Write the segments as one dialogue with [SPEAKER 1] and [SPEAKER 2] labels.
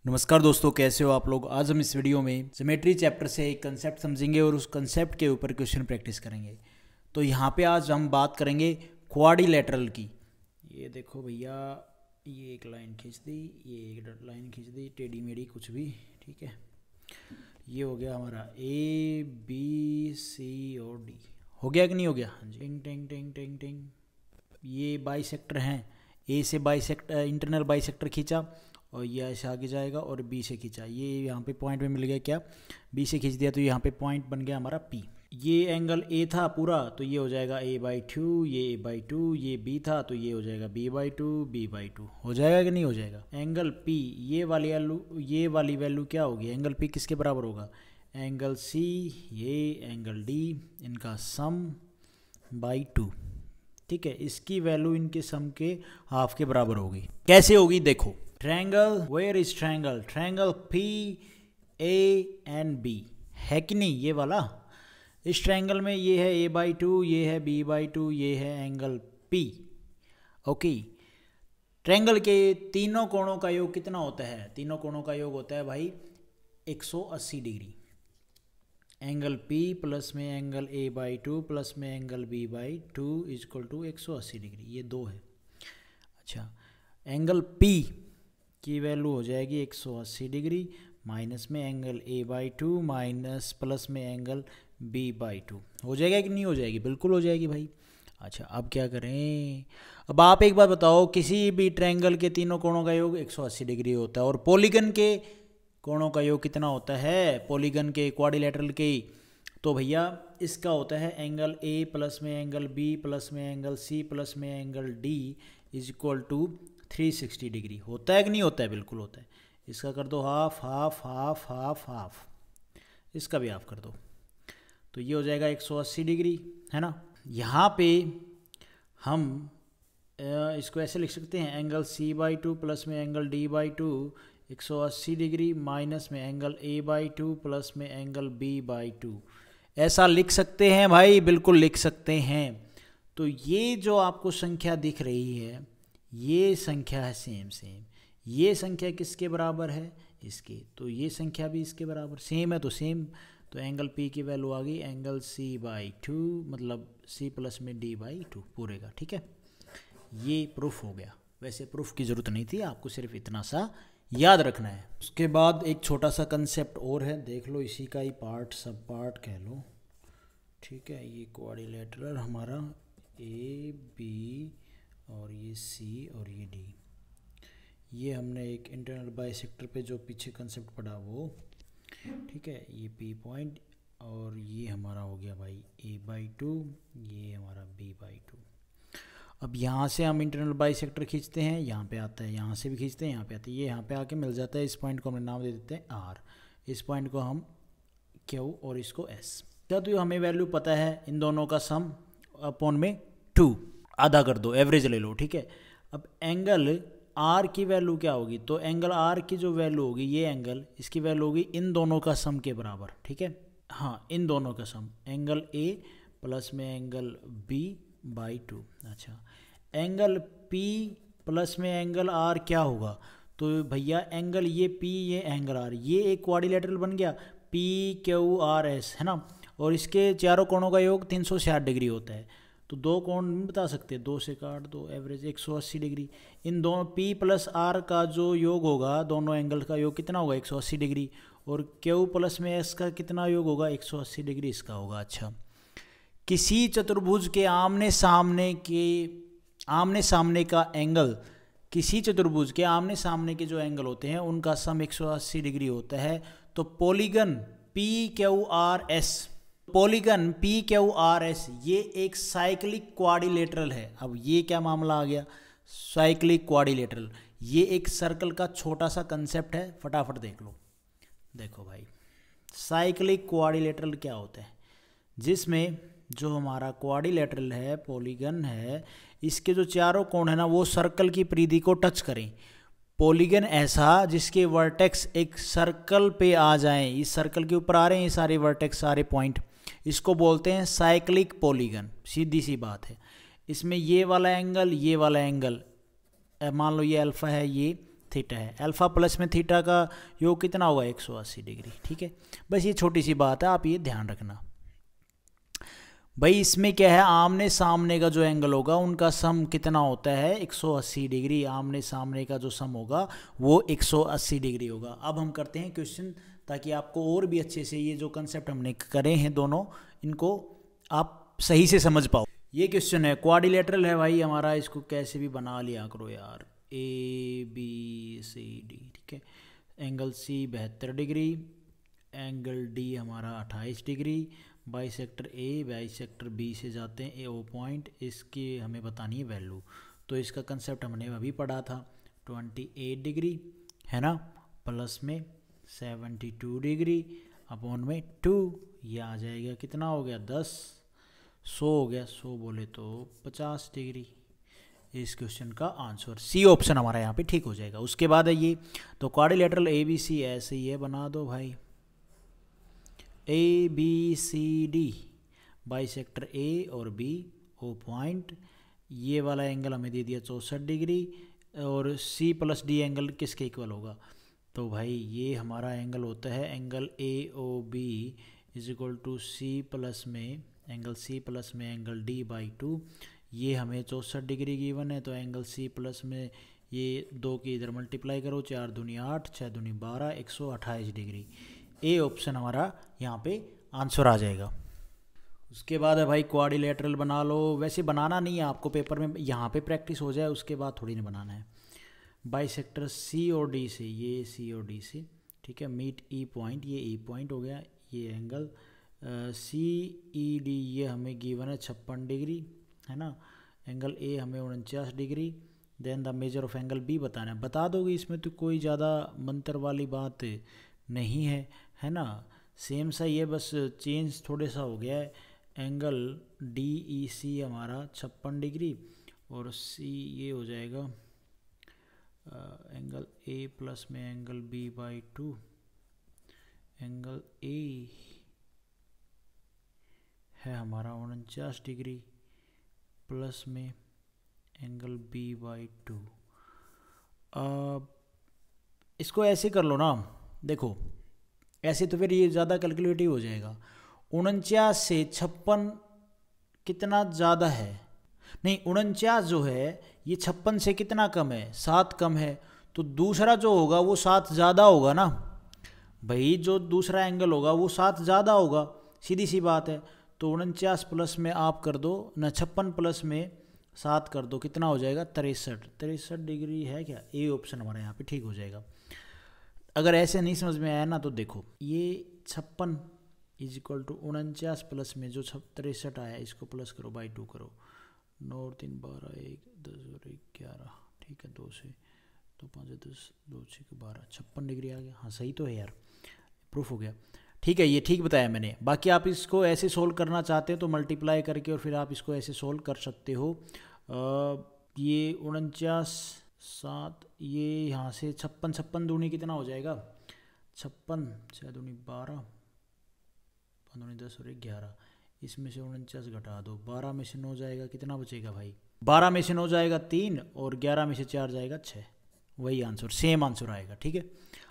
[SPEAKER 1] नमस्कार दोस्तों, कैसे हो आप लोग। आज हम इस वीडियो में ज्योमेट्री चैप्टर से एक कंसेप्ट समझेंगे और उस कंसेप्ट के ऊपर क्वेश्चन प्रैक्टिस करेंगे। तो यहाँ पे आज हम बात करेंगे क्वाड्रिलेटरल की। ये देखो भैया, ये एक लाइन खींच दी, ये एक लाइन खींच दी, टेढ़ी मेढ़ी कुछ भी, ठीक है। ये हो गया हमारा ए बी सी और डी। हो गया कि नहीं हो गया? हाँ जी। टिंग टिंग टिंग टिंग टिंग। ये बाइसेक्टर हैं, ए से बाइसेक्टर इंटरनल बाइसेक्टर खींचा और ये ऐसे आगे जाएगा और बी से खींचा, ये यहाँ पे पॉइंट में मिल गया। क्या? बी से खींच दिया तो यहाँ पे पॉइंट बन गया हमारा पी। ये एंगल ए था पूरा, तो ये हो जाएगा a/2, ये a/2, ये बी था तो ये हो जाएगा b/2, b/2। हो जाएगा कि नहीं हो जाएगा? एंगल पी, ये वाली वैल्यू क्या होगी? एंगल पी किसके बराबर होगा? एंगल सी, ये एंगल डी, इनका सम बाई 2। ठीक है, इसकी वैल्यू इनके सम के हाफ के बराबर होगी। कैसे होगी देखो। Triangle, where is triangle? Triangle P A and B है कि नहीं? ये वाला, इस ट्रायंगल में ये है a/2, ये है b/2, ये है एंगल p। ओके, ट्रायंगल के तीनों कोणों का योग कितना होता है? तीनों कोणों का योग होता है भाई 180 डिग्री। एंगल p प्लस में एंगल a/2 प्लस में angle b/2 equal to 180 degree. ये दो है। अच्छा, एंगल p की वैल्यू हो जाएगी 180 डिग्री, माइनस में एंगल a/2 माइनस प्लस में एंगल b/2। हो जाएगा कि नहीं हो जाएगी? बिल्कुल हो जाएगी भाई। अच्छा, अब क्या करें? अब आप एक बात बताओ, किसी भी ट्रायंगल के तीनों कोणों का योग 180 डिग्री होता है और पॉलीगन के कोणों का योग कितना होता है? पॉलीगन के, क्वाड्रिलेटरल के, तो भैया इसका होता है एंगल a प्लस में एंगल b प्लस में एंगल c प्लस में angle d is equal to 360 degree. होता है कि नहीं होता है? बिल्कुल होता है। इसका कर दो half half half half half, इसका भी हाफ कर दो, तो ये हो जाएगा 180 डिग्री, है ना। यहाँ पे हम इसको ऐसे लिख सकते हैं, एंगल c/2 प्लस में एंगल d/2 180 डिग्री माइनस में एंगल a/2 प्लस में एंगल b/2। ऐसा लिख सकते हैं भाई, बिल्कुल लिख सकते हैं। तो ये जो आपको संख्या दिख रही है, ये संख्या है सेम। ये संख्या किसके बराबर है? इसके। तो ये संख्या भी इसके बराबर, सेम है तो सेम। तो एंगल P की वैल्यू आ गई एंगल C/2, मतलब C प्लस में D/2 पूरे का। ठीक है, ये प्रूफ हो गया। वैसे प्रूफ की ज़रूरत नहीं थी, आपको सिर्फ इतना सा याद रखना है। उसके बाद एक छोटा सा कंसेप्ट और है, देख लो, इसी का ही पार्ट, सब पार्ट कह लो। ठीक है, ये क्वाड्रिलेटरल हमारा A B और ये C और ये D। ये हमने एक इंटरनल बाइसेक्टर पे जो पीछे कंसेप्ट पढ़ा वो, ठीक है। ये P पॉइंट और ये हमारा हो गया भाई a/2, ये हमारा b/2। अब यहाँ से हम इंटरनल बाइसेक्टर खींचते हैं, यहाँ पे आता है, यहाँ से भी खींचते हैं, यहाँ पे आता है, ये यहाँ पे आके मिल जाता है। इस पॉइंट को हम नाम दे देते हैं R, इस पॉइंट को हम Q और इसको S। क्या? तो हमें वैल्यू पता है, इन दोनों का सम अपॉन में 2, आधा कर दो, एवरेज ले लो। ठीक है, अब एंगल R की वैल्यू क्या होगी? तो एंगल R की जो वैल्यू होगी, ये एंगल, इसकी वैल्यू होगी इन दोनों का सम के बराबर। ठीक है, हाँ, इन दोनों का सम, एंगल A प्लस में एंगल B/2। अच्छा, एंगल P प्लस में एंगल R क्या होगा? तो भैया एंगल ये P, ये एंगल R, ये एक क्वाड्रिलेटरल बन गया, PQRS, है ना। और इसके चारों कोणों का योग 360 डिग्री होता है। तो दो कोण नहीं बता सकते, 2 से काट दो, एवरेज 180 डिग्री। इन दोनों P प्लस R का जो योग होगा, दोनों एंगल का योग कितना होगा? 180 डिग्री। और Q प्लस में S का कितना योग होगा? 180 डिग्री इसका होगा। अच्छा, किसी चतुर्भुज के आमने सामने का एंगल, किसी चतुर्भुज के आमने सामने के जो एंगल होते हैं उनका सम 180 डिग्री होता है। तो पॉलीगन PQRS, पॉलीगन PQRS ये एक साइक्लिक क्वाड्रिलेटरल है। अब ये क्या मामला आ गया? साइक्लिक क्वाड्रिलेटरल, ये एक सर्कल का छोटा सा कंसेप्ट है, फटाफट देख लो। देखो भाई, साइक्लिक क्वाड्रिलेटरल क्या होता है? जिसमें जो हमारा क्वाड्रिलेटरल है, पॉलीगन है, इसके जो चारों कोण है ना, वो सर्कल की परिधि को टच करें। पॉलीगन ऐसा जिसके वर्टेक्स एक सर्कल पे आ जाएं, इस सर्कल के ऊपर आ रहे हैं ये सारे वर्टेक्स, सारे पॉइंट, इसको बोलते हैं साइक्लिक पॉलीगन। सीधी सी बात है। इसमें ये वाला एंगल, ये वाला एंगल, मान लो ये अल्फा है, ये थीटा है। अल्फ़ा प्लस में थीटा का योग कितना होगा 180 डिग्री। ठीक है, बस ये छोटी सी बात है, आप ये ध्यान रखना भाई। इसमें क्या है, आमने सामने का जो एंगल होगा उनका सम कितना होता है 180 डिग्री। आमने सामने का जो सम होगा वो 180 डिग्री होगा। अब हम करते हैं क्वेश्चन, ताकि आपको और भी अच्छे से ये जो कंसेप्ट हमने करे हैं दोनों, इनको आप सही से समझ पाओ। ये क्वेश्चन है, क्वाड्रिलेटरल है भाई हमारा, इसको कैसे भी बना लिया करो यार। ABCD, ठीक है। Angle C 72 degree, angle D हमारा 28 degree, bisector A bisector B से जाते हैं AO पॉइंट, इसकी हमें बतानी है वैल्यू। तो इसका कंसेप्ट हमने अभी पढ़ा था, 28 डिग्री है ना, प्लस में 72 डिग्री अपॉन में 2, ये आ जाएगा कितना हो गया 10, 100 हो गया, 100 बोले तो 50 डिग्री। इस क्वेश्चन का आंसर सी ऑप्शन हमारा यहाँ पे ठीक हो जाएगा। उसके बाद है ये, तो क्वाड्रिलेटरल ABC ऐसे ही है, बना दो भाई। ABCD बाइसेक्टर A और B O पॉइंट, ये वाला एंगल हमें दे दिया 64 डिग्री, और C प्लस D एंगल किसके इक्वल होगा, तो भाई ये हमारा एंगल होता है angle AOB is equal to C plus में एंगल C प्लस में एंगल D बाई 2। ये हमें 64 डिग्री गिवन है, तो एंगल C प्लस में ये 2 की इधर मल्टीप्लाई करो, 4 दूनी 8, 6 दूनी 12, 128 डिग्री। ए ऑप्शन हमारा यहाँ पे आंसर आ जाएगा। उसके बाद है भाई क्वाड्रिलेटरल बना लो, वैसे बनाना नहीं है आपको, पेपर में यहाँ पे प्रैक्टिस हो जाए, उसके बाद थोड़ी नहीं बनाना है। बाइसेक्टर C और D से, ये C और D से, ठीक है, मीट E पॉइंट, ये E पॉइंट हो गया, ये एंगल CED ये हमें गिवन है 56 डिग्री है ना, एंगल A हमें 49 degree. Then the measure of angle B बताना है, बता दोगे, इसमें तो कोई ज़्यादा मंत्र वाली बात नहीं है ना, सेम सा ही है, बस चेंज थोड़े सा हो गया है। एंगल DEC हमारा 56 डिग्री और C ये हो जाएगा एंगल A प्लस में angle B by 2, angle A है हमारा 49 डिग्री प्लस में एंगल B बाई 2। इसको ऐसे कर लो ना, देखो ऐसे तो फिर ये ज़्यादा कैलकुलेटिव हो जाएगा। 49 से 56 कितना ज़्यादा है, नहीं 49 जो है ये 56 से कितना कम है, 7 कम है, तो दूसरा जो होगा वो 7 ज़्यादा होगा ना भाई, जो दूसरा एंगल होगा वो 7 ज़्यादा होगा, सीधी सी बात है। तो 49 प्लस में आप कर दो ना, 56 प्लस में 7 कर दो, कितना हो जाएगा 63 डिग्री है क्या, ए ऑप्शन हमारा यहाँ पे ठीक हो जाएगा। अगर ऐसे नहीं समझ में आया ना तो देखो, ये 56 इज इक्वल टू 49 प्लस में जो 63 आया इसको प्लस करो बाई 2 करो, 9 और 3 12, 1 10 और 1 11, ठीक है, 2 से 2 5 10 2 6 12, 56 डिग्री आ गया। हाँ सही तो है यार, प्रूफ हो गया, ठीक है, ये ठीक बताया मैंने। बाकी आप इसको ऐसे सोल्व करना चाहते हो तो मल्टीप्लाई करके और फिर आप इसको ऐसे सोल्व कर सकते हो। ये 49 7, ये यहाँ से 56 दूनी कितना हो जाएगा 56, 6 दूनी 12, 5 दूनी 10 और 1 11, इसमें से 49 घटा दो, 12 में से 9 जाएगा, कितना बचेगा भाई, 12 में से 9 जाएगा 3 और 11 में से 4 जाएगा 6, वही आंसर, सेम आंसर आएगा। ठीक है,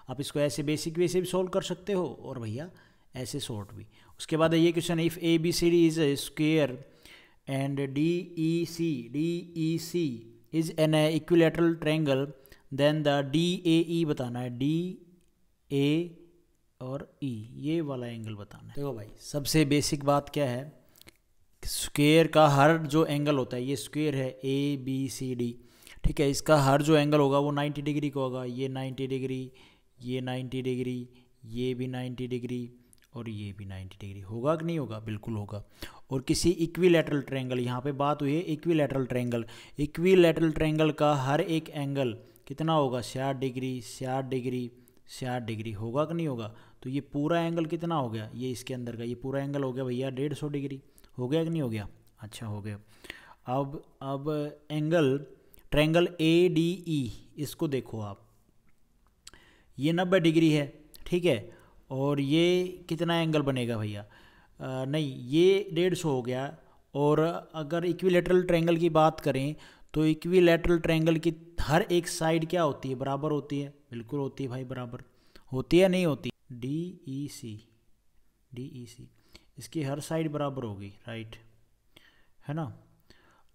[SPEAKER 1] आप इसको ऐसे बेसिक वे से भी सोल्व कर सकते हो और भैया ऐसे शॉर्ट भी। उसके बाद ये question, if ABCD is a square and DEC is an equilateral triangle then the DAE बताना है, DA और E ये वाला एंगल बताना है। देखो भाई सबसे बेसिक बात क्या है, स्क्वायर का हर जो एंगल होता है, ये स्क्वायर है ABCD, ठीक है, इसका हर जो एंगल होगा वो 90 डिग्री का होगा, ये 90 डिग्री, ये 90 डिग्री, ये भी 90 डिग्री और ये भी 90 डिग्री, होगा कि नहीं होगा, बिल्कुल होगा। और किसी इक्विलैटरल ट्रायंगल, यहाँ पे बात हुई है इक्विलैटरल ट्रायंगल, इक्विलैटरल ट्रायंगल का हर एक एंगल कितना होगा 60 डिग्री 60 डिग्री 60 डिग्री, होगा कि नहीं होगा। तो ये पूरा एंगल कितना हो गया, ये इसके अंदर का ये पूरा एंगल हो गया भैया 150 डिग्री, हो गया कि नहीं हो गया, अच्छा हो गया। अब एंगल ट्रायंगल ADE इसको देखो आप, ये 90 डिग्री है, ठीक है, और ये कितना एंगल बनेगा भैया, नहीं ये 150 हो गया। और अगर इक्विलैटरल ट्रायंगल की बात करें तो इक्विलैटरल ट्रायंगल की हर एक साइड क्या होती है, बराबर होती है। बिल्कुल होती है भाई, बराबर होती है, नहीं होती। डी ई सी इसकी हर साइड बराबर होगी, राइट, है ना।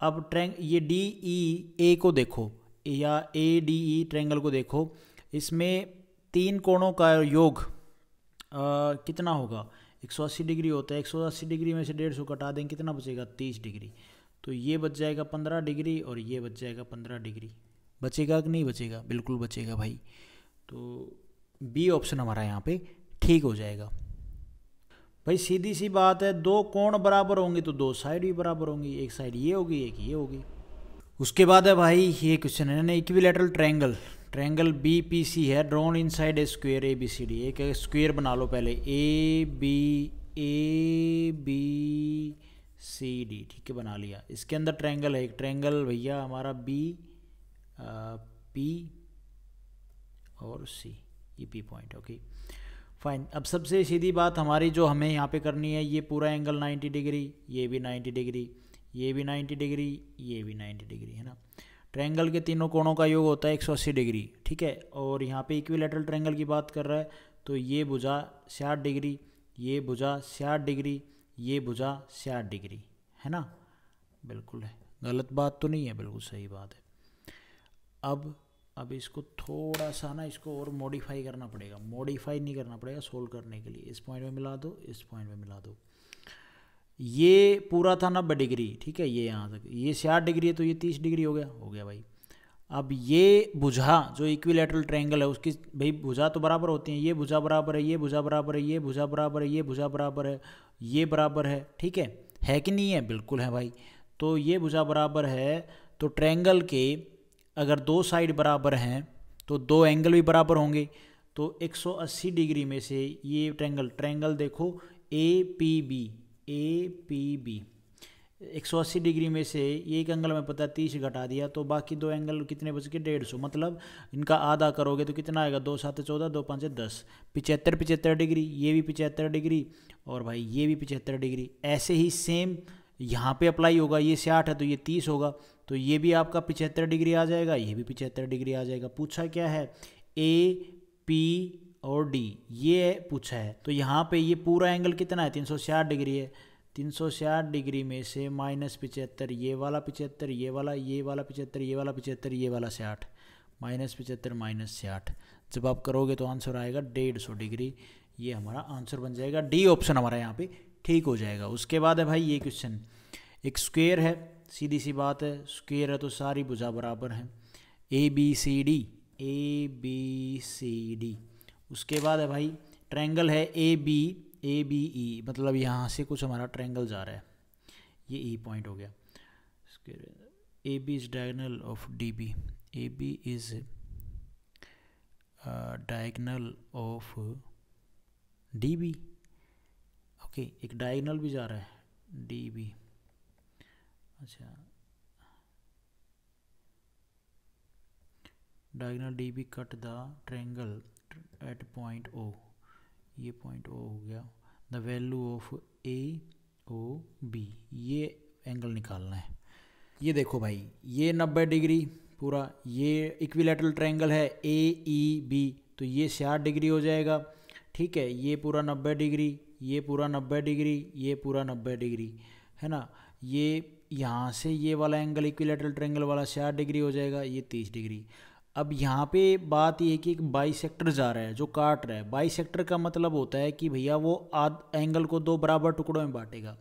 [SPEAKER 1] अब ये डी ई ए को देखो, या ए डी ई ट्रायंगल को देखो, इसमें 3 कोणों का योग कितना होगा, 180 डिग्री होता है। 180 डिग्री में से 150 कटा देंगे, कितना बचेगा, 30 डिग्री। तो ये बच जाएगा 15 डिग्री और ये बच जाएगा 15 डिग्री। बचेगा कि नहीं बचेगा, बिल्कुल बचेगा भाई। तो बी ऑप्शन हमारा यहाँ पे ठीक हो जाएगा भाई। सीधी सी बात है, 2 कोण बराबर होंगे तो 2 साइड भी बराबर होंगी, एक साइड ये होगी एक ये होगी। उसके बाद है भाई ये क्वेश्चन है ना, equilateral triangle B P C है, drawn inside a square A B C D. एक स्क्वायर बना लो पहले, ए बी सी डी, ठीक है, बना लिया। इसके अंदर ट्रायंगल है, एक ट्रायंगल भैया हमारा बी पी और सी, ये पी पॉइंट, ओके फाइन। अब सबसे सीधी बात हमारी जो हमें यहाँ पे करनी है, ये पूरा एंगल 90 डिग्री, ये भी 90 डिग्री, ये भी 90 डिग्री, ये भी 90 डिग्री, है ना। ट्रायंगल के तीनों कोणों का योग होता है 180 डिग्री, ठीक है। और यहाँ पे इक्विलैटरल ट्रायंगल की बात कर रहा है, तो ये भुजा 60 डिग्री, ये भुजा 60 डिग्री, ये भुजा 60 डिग्री, है ना। बिल्कुल है, गलत बात तो नहीं है, बिल्कुल सही बात है। अब इसको थोड़ा सा ना, इसको और मॉडिफाई करना पड़ेगा, मॉडिफाई नहीं करना पड़ेगा सोल्व करने के लिए। इस पॉइंट में मिला दो, इस पॉइंट में मिला दो। ये पूरा था 90 डिग्री, ठीक है, ये यहाँ तक, ये 60 डिग्री है, तो ये 30 डिग्री हो गया भाई। अब ये भुजा जो इक्विलैटरल ट्रायंगल है उसकी भाई भुजा तो बराबर होती हैं, ये भुजा बराबर है, ये भुजा बराबर है, ये भुजा बराबर है, ये भुजा बराबर है, ये बराबर है, ठीक है कि नहीं है, बिल्कुल है भाई। तो ये भुजा बराबर है, तो ट्रायंगल के अगर 2 साइड बराबर हैं तो 2 एंगल भी बराबर होंगे। तो 180 डिग्री में से ये ट्रायंगल देखो ए पी बी, 180 डिग्री में से ये एक एंगल में पता है 30 घटा दिया, तो बाकी 2 एंगल कितने बच के 150, मतलब इनका आधा करोगे तो कितना आएगा, 2 7 14, 2 5 10, 75 डिग्री, ये भी 75 डिग्री और भाई ये भी 75 डिग्री। ऐसे ही सेम यहाँ पे अप्लाई होगा, ये 60 है तो ये 30 होगा, तो ये भी आपका 75 डिग्री आ जाएगा, ये भी 75 डिग्री आ जाएगा। पूछा क्या है, ए पी और डी, ये पूछा है। तो यहाँ पे ये पूरा एंगल कितना है, 360 डिग्री है। 360 डिग्री में से -75, ये वाला 75, ये वाला 75, ये वाला 75, ये वाला 60, -75 -60, जब आप करोगे तो आंसर आएगा 150 डिग्री। ये हमारा आंसर बन जाएगा, डी ऑप्शन हमारा यहाँ पे ठीक हो जाएगा। उसके बाद है भाई ये क्वेश्चन, एक स्क्वायर है, सीधी सी बात है, स्क्वायर है तो सारी भुजा बराबर हैं, ए बी सी डी। उसके बाद है भाई ट्रायंगल है ए बी ई, मतलब यहाँ से कुछ हमारा ट्रायंगल जा रहा है, ये ई पॉइंट हो गया। A B is diagonal of D B, A B is diagonal of D B, okay, एक डायगोनल भी जा रहा है डी बी, अच्छा, diagonal D B cut the triangle at point O, ये पॉइंट ओ हो गया। The value of A O B, ये एंगल निकालना है। ये देखो भाई, ये 90 डिग्री पूरा, ये इक्विलैटरल ट्रायंगल है ए ई बी, तो ये 60 डिग्री हो जाएगा, ठीक है। ये पूरा 90 डिग्री, ये पूरा 90 डिग्री, ये पूरा 90 डिग्री, है ना। ये यहाँ से ये वाला एंगल इक्विलैटरल ट्रायंगल वाला 60 डिग्री हो जाएगा, ये 30 डिग्री। अब यहाँ पे बात ये है कि एक बाइसेक्टर जा रहा है जो काट रहा है। बाइसेक्टर का मतलब होता है कि भैया वो एंगल को 2 बराबर टुकड़ों में बांटेगा।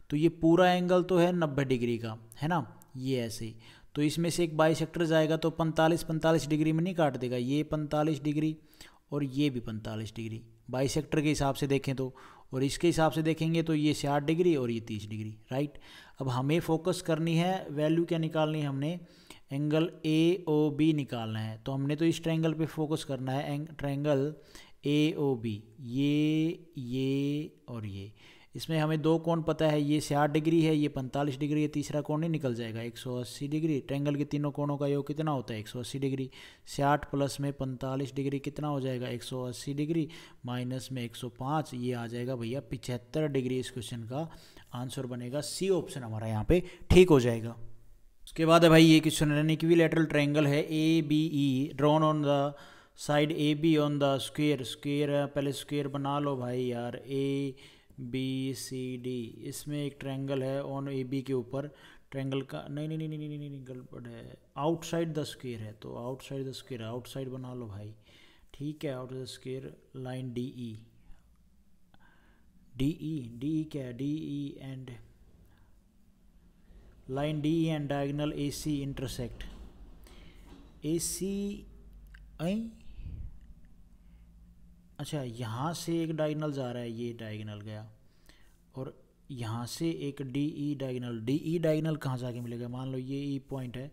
[SPEAKER 1] तो ये पूरा एंगल तो है 90 डिग्री का, है ना, ये ऐसे। तो इसमें से एक बाइसेक्टर जाएगा तो 45 डिग्री में नहीं काट देगा, ये 45 डिग्री और ये भी 45 डिग्री बाइसेक्टर के हिसाब से देखें तो, और इसके हिसाब से देखेंगे तो ये 60 डिग्री और ये 30 डिग्री, राइट। अब हमें फोकस करनी है, वैल्यू क्या निकालनी है, हमने एंगल ए ओ बी निकालना है। तो हमने तो इस ट्रायंगल पे फोकस करना है, ट्रायंगल ए ओ बी, ये और ये। इसमें हमें 2 कोण पता है, ये 60 डिग्री है, ये 45 डिग्री है, तीसरा कोण नहीं निकल जाएगा 180 डिग्री। ट्रायंगल के तीनों कोणों का योग कितना होता है 180 डिग्री। 60 प्लस में 45 डिग्री कितना हो जाएगा 180 डिग्री, माइनस में 105, ये आ जाएगा भैया 75 डिग्री। इस क्वेश्चन का आंसर बनेगा सी ऑप्शन हमारा यहाँ पे ठीक हो जाएगा। उसके बाद है भाई ये क्वेश्चन है, इक्विलैटरल ट्रायंगल है A B E drawn on the side A B on the square, square पहले स्क्वायर बना लो भाई यार, ए बी सी डी, इसमें एक ट्रायंगल है ऑन ए बी के ऊपर, ट्रायंगल का नहीं नहीं नहीं नहीं नहीं नहीं गड़बड़ है, आउटसाइड द स्क्वायर है, तो आउटसाइड द स्क्वायर, आउटसाइड बना लो भाई, ठीक है, out the square line D E, D E क्या है, D E and line D and diagonal A C intersect, A C I, अच्छा यहाँ से एक डायगोनल जा रहा है, ये डायगोनल गया, और यहाँ से एक D E diagonal, D E diagonal कहाँ जाके मिलेगा, मान लो ये ई पॉइंट है,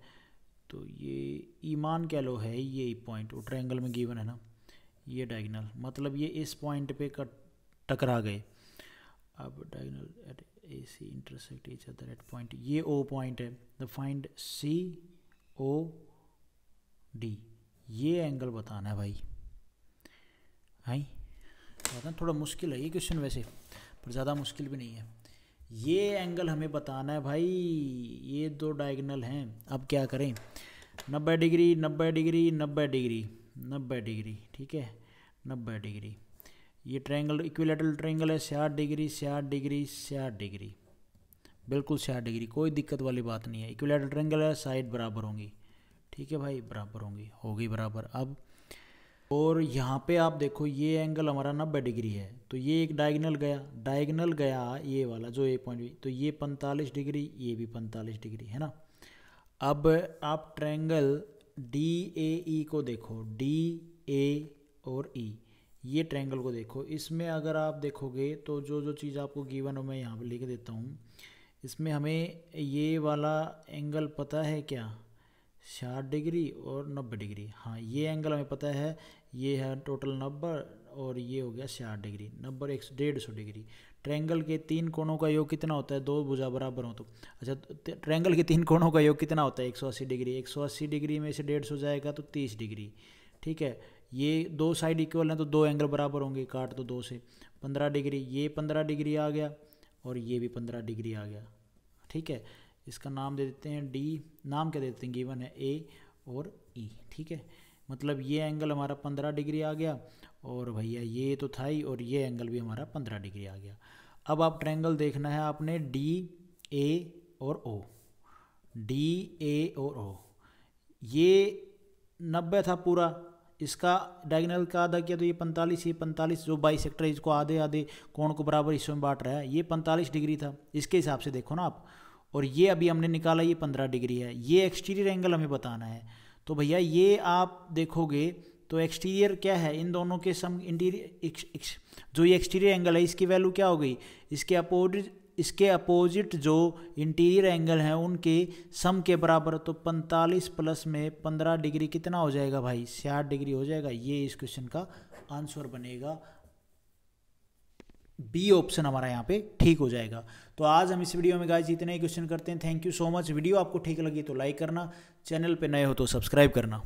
[SPEAKER 1] तो ये ई मान क्या लो है, ये ई पॉइंट वो ट्रायंगल में गिवन है ना, ये डायगोनल, मतलब ये इस पॉइंट पे टकरा गए। अब diagonal at A C intersect each other at point, ये ओ पॉइंट है, the find C O D, ये एंगल बताना है भाई। हाई बताना थोड़ा मुश्किल है ये क्वेश्चन वैसे, पर ज़्यादा मुश्किल भी नहीं है। ये एंगल हमें बताना है भाई, ये दो डायगोनल हैं, अब क्या करें, 90 डिग्री 90 डिग्री 90 डिग्री 90 डिग्री, ठीक है 90 डिग्री, ये ट्रायंगल इक्विलैटरल ट्रायंगल है, 60 डिग्री 60 डिग्री 60 डिग्री, बिल्कुल 60 डिग्री, कोई दिक्कत वाली बात नहीं है। इक्विलैटरल ट्रायंगल है, साइड बराबर होंगी, ठीक है भाई बराबर होंगी, होगी बराबर। अब और यहाँ पे आप देखो ये एंगल हमारा 90 डिग्री है, तो ये एक डायगोनल गया ये वाला जो ए पॉइंट, तो ये 45 डिग्री, ये भी 45 डिग्री है ना। अब आप ट्रायंगल डी ए ई को देखो, डी ए और ई, ये ट्रायंगल को देखो, इसमें अगर आप देखोगे तो जो जो चीज़ आपको गिवन हो मैं यहाँ पे लिख देता हूँ, इसमें हमें ये वाला एंगल पता है क्या, 60 डिग्री और 90 डिग्री, हाँ ये एंगल हमें पता है, ये है टोटल 90 और ये हो गया 60 डिग्री, 90 150 डिग्री। ट्रायंगल के तीन कोणों का योग कितना होता है, दो भुजा बराबर हो तो, अच्छा ट्रायंगल के तीन कोणों का योग कितना होता है, 180 डिग्री, 180 डिग्री में से 150 जाएगा तो 30 डिग्री, ठीक है, ये दो साइड इक्वल हैं तो दो एंगल बराबर होंगे, काट तो 2 से, 15 डिग्री, ये 15 डिग्री आ गया और ये भी 15 डिग्री आ गया, ठीक है। इसका नाम दे देते हैं डी, नाम क्या देते हैं, गिवन है ए और ई, ठीक है, मतलब ये एंगल हमारा 15 डिग्री आ गया, और भैया ये तो था ही, और ये एंगल भी हमारा 15 डिग्री आ गया। अब आप ट्रायंगल देखना है आपने डी ए और ओ, डी ए और ओ, ये 90 था पूरा, इसका डायगोनल का आधा किया तो ये 45, ये 45 जो बाइसेक्टर है इसको आधे आधे कोण को बराबर हिस्सों में बांट रहा है, ये 45 डिग्री था, इसके हिसाब से देखो ना आप, और ये अभी हमने निकाला ये 15 डिग्री है, ये एक्सटीरियर एंगल हमें बताना है। तो भैया ये आप देखोगे तो एक्सटीरियर क्या है, इन दोनों के सम इंटीरियर, जो ये एक्सटीरियर एंगल है इसकी वैल्यू क्या हो गई, इसके अपोजिट जो इंटीरियर एंगल हैं उनके सम के बराबर, तो 45 प्लस में 15 डिग्री कितना हो जाएगा भाई, 60 डिग्री हो जाएगा। ये इस क्वेश्चन का आंसर बनेगा, बी ऑप्शन हमारा यहाँ पे ठीक हो जाएगा। तो आज हम इस वीडियो में गाइस इतने ही क्वेश्चन करते हैं। Thank you so much. Video आपको ठीक लगी तो लाइक करना, चैनल पे नए हो तो सब्सक्राइब करना।